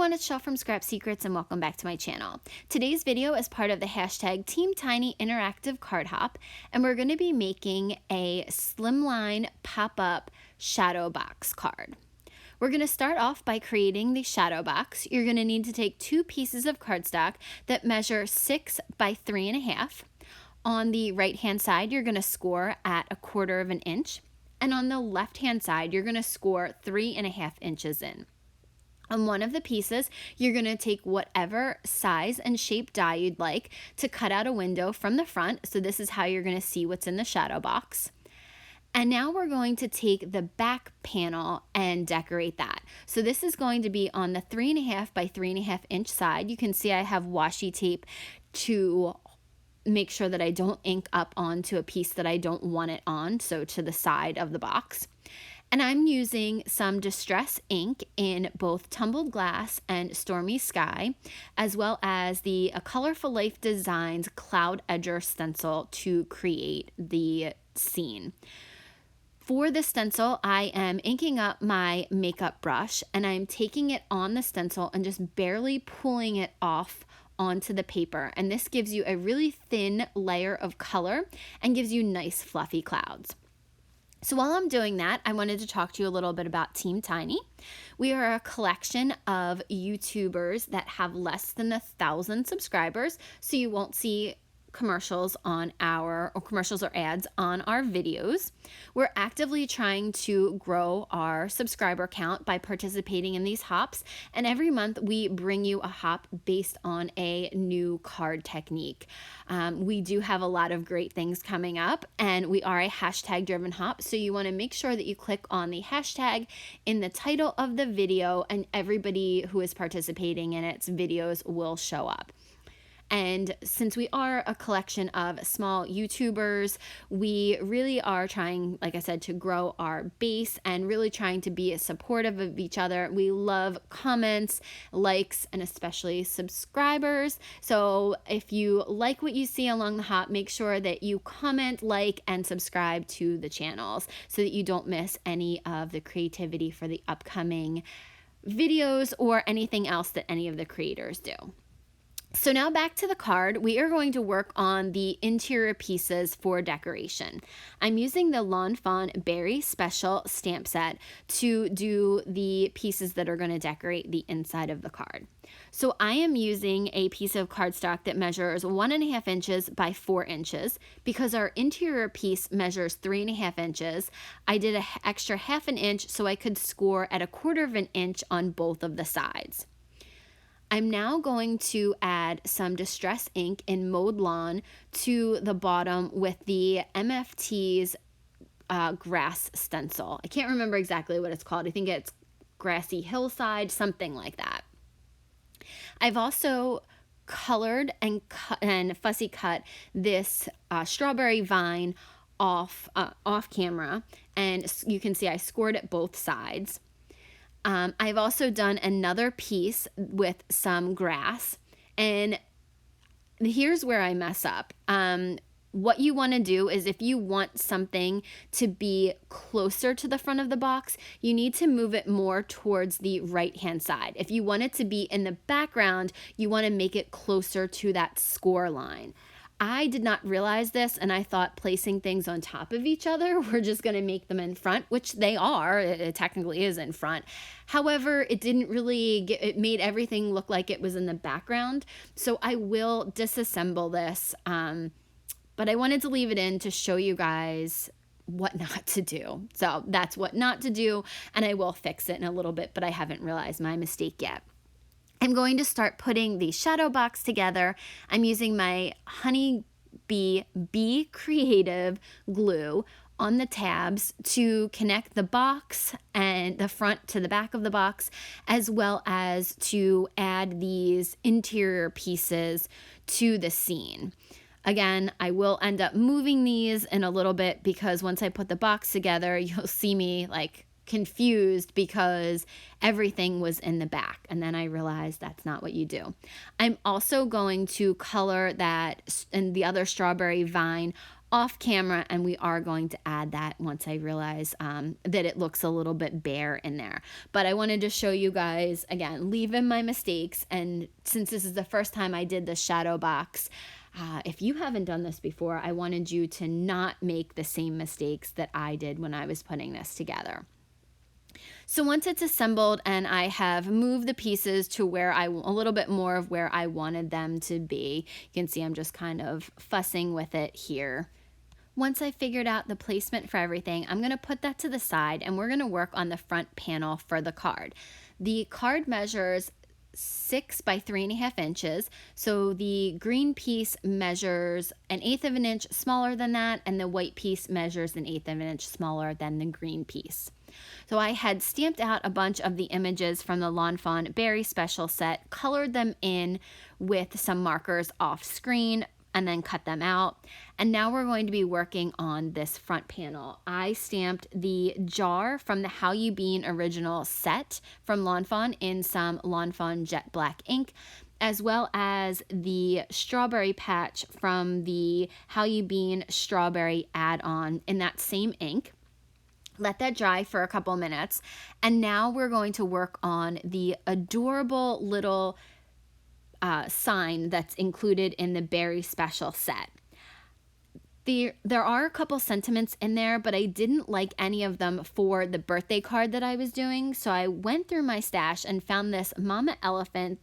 everyone, it's Shell from Scrap Secrets and welcome back to my channel. Today's video is part of the hashtag Team Tiny Interactive Card Hop, and we're going to be making a Slimline pop-up shadow box card. We're going to start off by creating the shadow box. You're going to need to take 2 pieces of cardstock that measure 6 by 3.5. On the right hand side, you're going to score at 1/4 inch, and on the left hand side, you're going to score 3.5 inches in. On one of the pieces, you're going to take whatever size and shape die you'd like to cut out a window from the front. So this is how you're going to see what's in the shadow box. And now we're going to take the back panel and decorate that. So this is going to be on the 3.5 by 3.5 inch side. You can see I have washi tape to make sure that I don't ink up onto a piece that I don't want it on, so to the side of the box. And I'm using some distress ink in both Tumbled Glass and Stormy Sky, as well as the Colorful Life Designs Cloud Edger stencil to create the scene. For the stencil, I am inking up my makeup brush, and I'm taking it on the stencil and just barely pulling it off onto the paper. And this gives you a really thin layer of color and gives you nice fluffy clouds. So while I'm doing that, I wanted to talk to you a little bit about Team Tiny. We are a collection of YouTubers that have less than 1,000 subscribers, so you won't see commercials on commercials or ads on our videos. We're actively trying to grow our subscriber count by participating in these hops, and every month we bring you a hop based on a new card technique. We do have a lot of great things coming up, and we are a hashtag driven hop, so you want to make sure that you click on the hashtag in the title of the video, and everybody who is participating in its videos will show up. And since we are a collection of small YouTubers, we really are trying, like I said, to grow our base and really trying to be supportive of each other. We love comments, likes, and especially subscribers. So if you like what you see along the hop, make sure that you comment, like, and subscribe to the channels so that you don't miss any of the creativity for the upcoming videos or anything else that any of the creators do. So now back to the card, we are going to work on the interior pieces for decoration. I'm using the Lawn Fawn Berry Special stamp set to do the pieces that are going to decorate the inside of the card. So I am using a piece of cardstock that measures 1.5 inches by 4 inches. Because our interior piece measures 3.5 inches, I did an extra 1/2 inch so I could score at 1/4 inch on both of the sides. I'm now going to add some distress ink in Mowed Lawn to the bottom with the MFT's grass stencil. I can't remember exactly what it's called. I think it's Grassy Hillside, something like that. I've also colored and fussy cut this strawberry vine off camera, and you can see I scored at both sides. I've also done another piece with some grass, and here's where I mess up. What you want to do is, if you want something to be closer to the front of the box, you need to move it more towards the right-hand side. If you want it to be in the background, you want to make it closer to that score line. I did not realize this, and I thought placing things on top of each other were just going to make them in front, which they are. It technically is in front. However, it didn't really it made everything look like it was in the background. So I will disassemble this, but I wanted to leave it in to show you guys what not to do. So that's what not to do, and I will fix it in a little bit, but I haven't realized my mistake yet. I'm going to start putting the shadow box together. I'm using my Honey Bee Creative glue on the tabs to connect the box and the front to the back of the box, as well as to add these interior pieces to the scene. Again, I will end up moving these in a little bit because once I put the box together, you'll see me like confused because everything was in the back, and then I realized that's not what you do. I'm also going to color that and the other strawberry vine off camera, and we are going to add that once I realize that it looks a little bit bare in there. But I wanted to show you guys, again, leave in my mistakes, and since this is the first time I did the shadow box, if you haven't done this before, I wanted you to not make the same mistakes that I did when I was putting this together. So once it's assembled and I have moved the pieces to where a little bit more of where I wanted them to be, you can see I'm just kind of fussing with it here. Once I figured out the placement for everything, I'm going to put that to the side and we're going to work on the front panel for the card. The card measures 6 by 3.5 inches. So the green piece measures 1/8 of an inch smaller than that, and the white piece measures 1/8 of an inch smaller than the green piece. So I had stamped out a bunch of the images from the Lawn Fawn Berry Special set, colored them in with some markers off screen, and then cut them out. And now we're going to be working on this front panel. I stamped the jar from the How You Bean original set from Lawn Fawn in some Lawn Fawn Jet Black ink, as well as the strawberry patch from the How You Bean strawberry add-on in that same ink. Let that dry for a couple minutes. And now we're going to work on the adorable little sign that's included in the Berry Special set. There are a couple sentiments in there, but I didn't like any of them for the birthday card that I was doing. So I went through my stash and found this Mama Elephant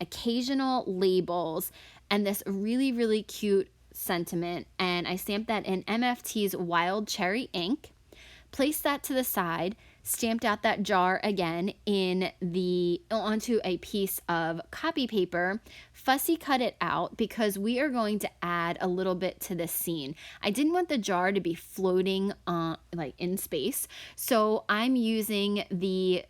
occasional labels and this really, really cute sentiment. And I stamped that in MFT's Wild Cherry ink. Placed that to the side, stamped out that jar again onto a piece of copy paper, fussy cut it out because we are going to add a little bit to this scene. I didn't want the jar to be floating like in space, so I'm using the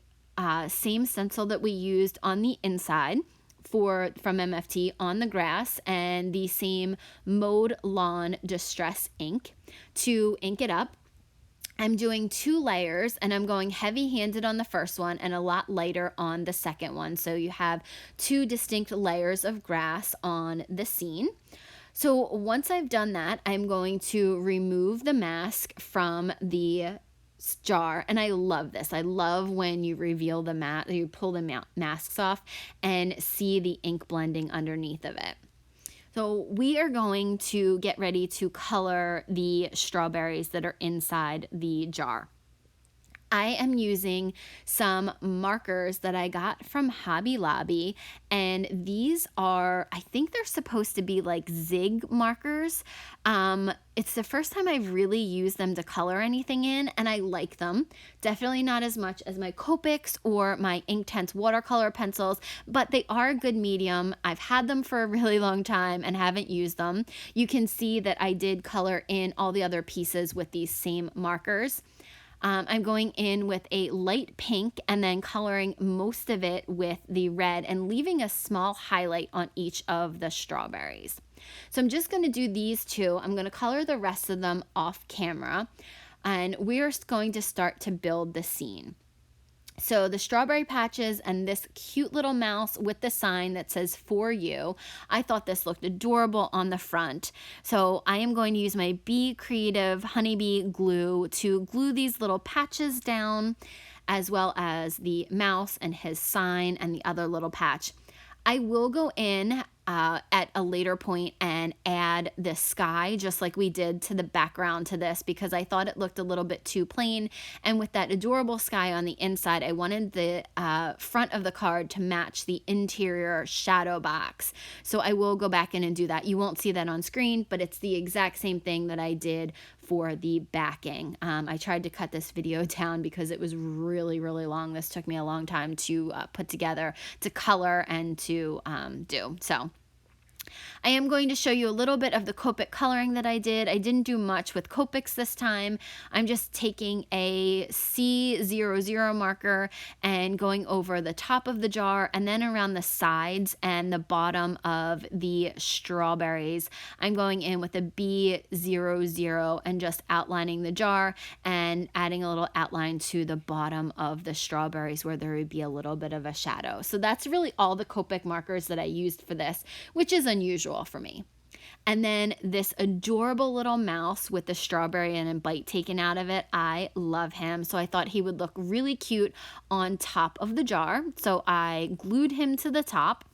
same stencil that we used on the inside from MFT on the grass, and the same Mode Lawn Distress ink to ink it up. I'm doing 2 layers, and I'm going heavy-handed on the first one and a lot lighter on the second one. So you have 2 distinct layers of grass on the scene. So once I've done that, I'm going to remove the mask from the jar, and I love this. I love when you reveal the you pull the masks off and see the ink blending underneath of it. So we are going to get ready to color the strawberries that are inside the jar. I am using some markers that I got from Hobby Lobby, and these are, I think they're supposed to be like zig markers. It's the first time I've really used them to color anything in, and I like them. Definitely not as much as my Copics or my Inktense watercolor pencils, but they are a good medium. I've had them for a really long time and haven't used them. You can see that I did color in all the other pieces with these same markers. I'm going in with a light pink and then coloring most of it with the red and leaving a small highlight on each of the strawberries. So I'm just going to do these 2. I'm going to color the rest of them off camera, and we're going to start to build the scene. So the strawberry patches and this cute little mouse with the sign that says "For You." I thought this looked adorable on the front. So I am going to use my Be Creative Honeybee glue to glue these little patches down, as well as the mouse and his sign and the other little patch. I will go in at a later point and add the sky just like we did to the background to this, because I thought it looked a little bit too plain, and with that adorable sky on the inside, I wanted the front of the card to match the interior shadow box. So I will go back in and do that. You won't see that on screen, but it's the exact same thing that I did for the backing. I tried to cut this video down because it was really, really long. This took me a long time to put together, to color, and to do. So I am going to show you a little bit of the Copic coloring that I did. I didn't do much with Copics this time. I'm just taking a C00 marker and going over the top of the jar and then around the sides and the bottom of the strawberries. I'm going in with a B00 and just outlining the jar and adding a little outline to the bottom of the strawberries where there would be a little bit of a shadow. So that's really all the Copic markers that I used for this, which is unusual for me. And then this adorable little mouse with the strawberry and a bite taken out of it. I love him. So I thought he would look really cute on top of the jar. So I glued him to the top.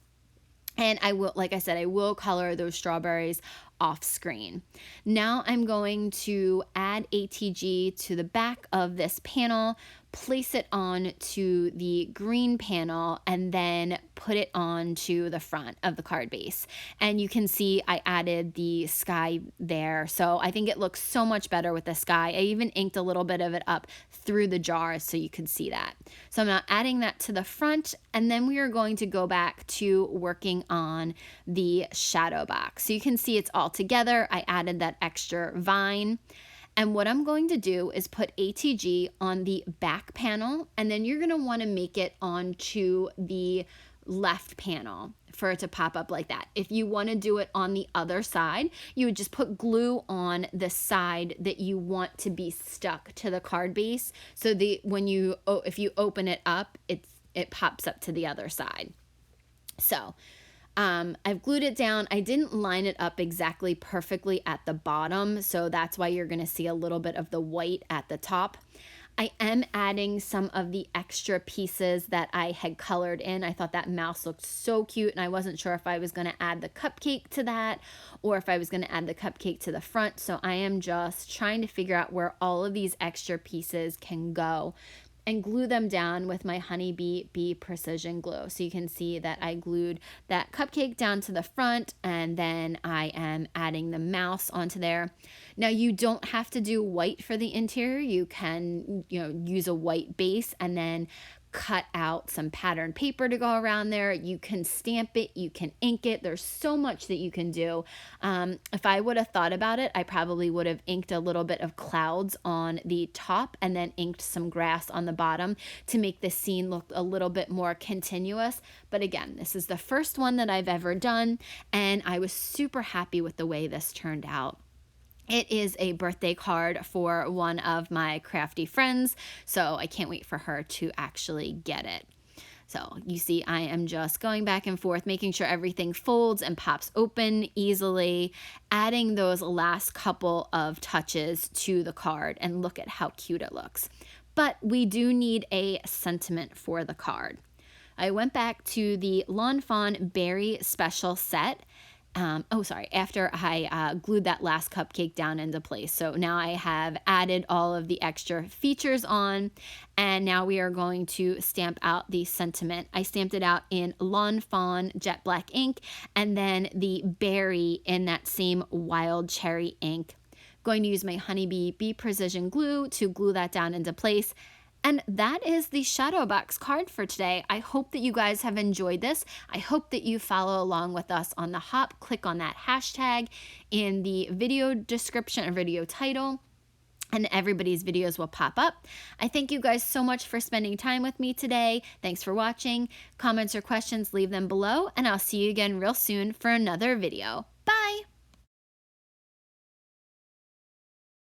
And I will, like I said, I will color those strawberries off screen. Now I'm going to add ATG to the back of this panel, place it on to the green panel, and then put it on to the front of the card base. And you can see I added the sky there. So I think it looks so much better with the sky. I even inked a little bit of it up through the jar so you could see that. So I'm now adding that to the front, and then we are going to go back to working on the shadow box. So you can see it's all together. I added that extra vine. And what I'm going to do is put ATG on the back panel, and then you're going to want to make it onto the left panel for it to pop up like that. If you want to do it on the other side, you would just put glue on the side that you want to be stuck to the card base, so that when you if you open it up, it pops up to the other side. So I've glued it down. I didn't line it up exactly perfectly at the bottom, so that's why you're going to see a little bit of the white at the top. I am adding some of the extra pieces that I had colored in. I thought that mouse looked so cute, and I wasn't sure if I was going to add the cupcake to that or if I was going to add the cupcake to the front. So I am just trying to figure out where all of these extra pieces can go and glue them down with my Honeybee Bee Precision Glue. So you can see that I glued that cupcake down to the front, and then I am adding the mouse onto there. Now you don't have to do white for the interior. You can, use a white base and then cut out some pattern paper to go around there. You can stamp it, you can ink it. There's so much that you can do. If I would have thought about it, I probably would have inked a little bit of clouds on the top and then inked some grass on the bottom to make the scene look a little bit more continuous. But again, this is the first one that I've ever done, and I was super happy with the way this turned out. It is a birthday card for one of my crafty friends, so I can't wait for her to actually get it. So you see, I am just going back and forth, making sure everything folds and pops open easily, adding those last couple of touches to the card, and look at how cute it looks. But we do need a sentiment for the card. I went back to the Lawn Fawn Berry Special Set. After I glued that last cupcake down into place. So now I have added all of the extra features on, and now we are going to stamp out the sentiment. I stamped it out in Lawn Fawn Jet Black ink, and then the berry in that same wild cherry ink. Going to use my Honeybee Bee Precision Glue to glue that down into place. And that is the Shadowbox card for today. I hope that you guys have enjoyed this. I hope that you follow along with us on the hop. Click on that hashtag in the video description or video title, and everybody's videos will pop up. I thank you guys so much for spending time with me today. Thanks for watching. Comments or questions, leave them below, and I'll see you again real soon for another video.